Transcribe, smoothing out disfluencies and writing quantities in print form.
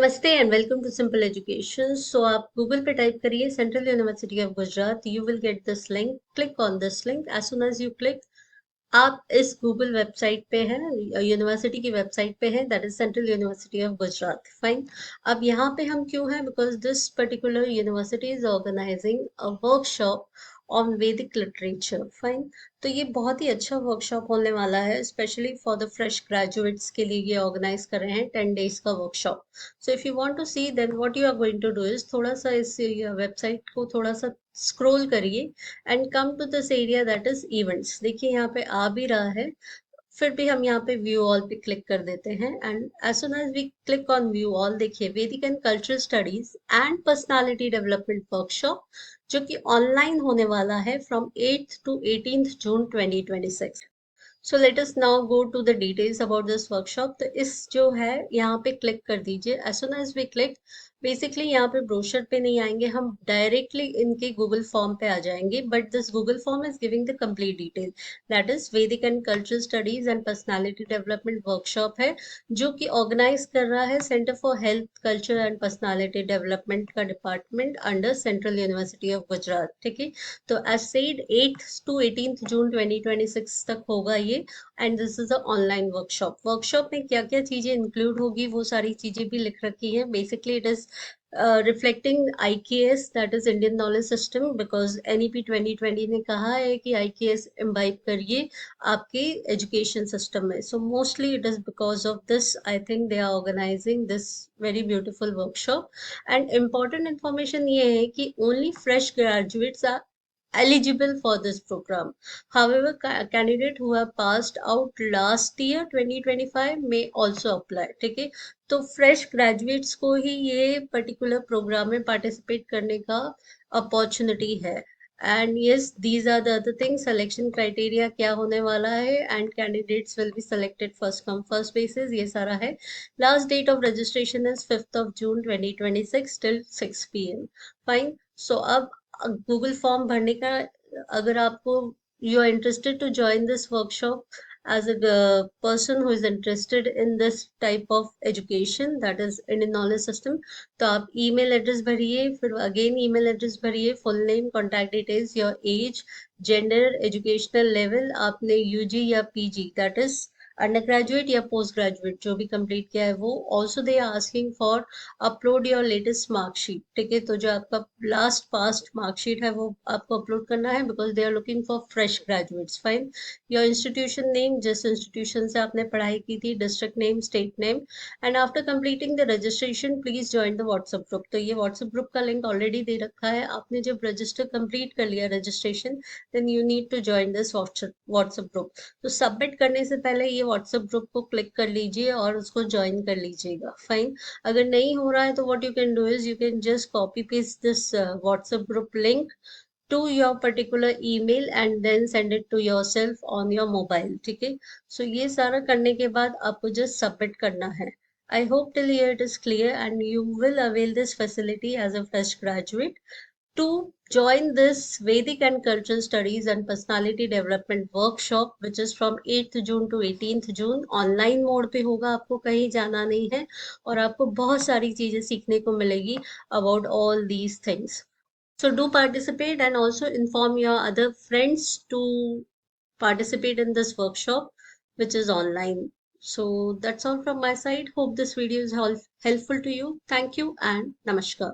नमस्ते and welcome to simple education. So आप Google पे टाइप करिए central university of Gujarat. You will get this link. Click on this link. As soon as you click, आप इस Google website पे हैं, university की website पे हैं, that is central university of Gujarat. Fine. अब यहाँ पे हम क्यों हैं? Because this particular university is organising a workshop on Vedic literature. Fine. तो ये बहुत ही अच्छा वर्कशॉप होने वाला है, specially for the fresh graduates के लिए ये ऑर्गेनाइज कर रहे हैं 10 days का workshop. So if you want to see then what you are going to do is थोड़ा सा इस वेबसाइट को थोड़ा सा स्क्रॉल करिए and come to this area that is events. देखिए यहाँ पे आ भी रहा है, फिर भी हम यहाँ पे व्यू ऑल पे क्लिक कर देते हैं and as soon as we click on view all, देखिए Vedic and cultural studies and personality development workshop जो कि ऑनलाइन होने वाला है from 8th to 18th June 2026। So let us now go to the details about this workshop. तो इस जो है यहाँ पे क्लिक कर दीजिए। As soon as we click, basically यहाँ पे ब्रोशर पे नहीं आएंगे, हम डायरेक्टली इनके गूगल फॉर्म पे आ जाएंगे। But this Google form is giving the complete detail, that is Vedic and cultural studies and personality development workshop है, जो कि ऑर्गेनाइज कर रहा है centre for health culture and personality development का department under central university of Gujarat. ठीक है। तो as said 8th to 18th June 2026 तक होगा ये, and this is a online workshop. Workshop में क्या क्या चीजें इंक्लूड होगी वो सारी चीजें भी लिख रखी है। Basically it is reflecting IKS, that is Indian knowledge system, because NEP 2020 ने कहा है कि IKS इम्बाइब करिए आपके एजुकेशन सिस्टम में। So mostly it is because of this I think they are organising this very beautiful workshop. And important information ये है कि only fresh graduates are eligible for this program. However, candidate who have passed out last year 2025 may also apply. ठीक है। तो fresh graduates को ही ये particular programme में participate करने का अपॉर्चुनिटी है। And yes, these are the other things. Selection criteria क्या होने वाला है and candidates will be selected first come first basis, ये सारा है। Last date of registration is 5th of June 2026 till 6 PM। Fine. So अब Google form भरने का, अगर आपको you are interested to join this workshop as a person who is interested in this type of education, that is Indian knowledge system, तो आप email address भरिए, फिर again email address भरिए, full name, contact details, your age, gender, educational level, आपने UG या PG that is undergraduate या postgraduate जो भी कंप्लीट किया है वो। Also they are asking for upload your latest marksheet. ठीक है। तो जो आपका लास्ट पास्ट मार्कशीट है वो आपको अपलोड करना है, because they are looking for fresh graduates. Fine. Your institution name, जिस इंस्टीट्यूशन से आपने पढ़ाई की थी, district name, state name, and after completing the registration please join the WhatsApp group. तो ये व्हाट्सएप ग्रुप का लिंक ऑलरेडी दे रखा है। आपने जब रजिस्टर कंप्लीट कर लिया registration, then you need to join this WhatsApp group. तो सबमिट करने से पहले ये व्हाट्सएप ग्रुप को क्लिक कर लीजिए और उसको ज्वाइन कर लीजिएगा। फाइन। अगर नहीं हो रहा है तो what you can do is you can just copy paste this WhatsApp group link to your particular email and then send it to yourself on your mobile। ठीक है। सो ये सारा करने के बाद आपको जस्ट सबमिट करना है। I hope till here it is clear and you will avail this facility as a fresh graduate to join this Vedic and Cultural Studies and Personality Development Workshop, which is from 8th June to 18th June। Online mode पे होगा, आपको कहीं जाना नहीं है और आपको बहुत सारी चीजें सीखने को मिलेगी about all these things। So do participate and also inform your other friends to participate in this workshop, which is online. So that's all from my side. Hope this video is helpful to you. Thank you and namaskar.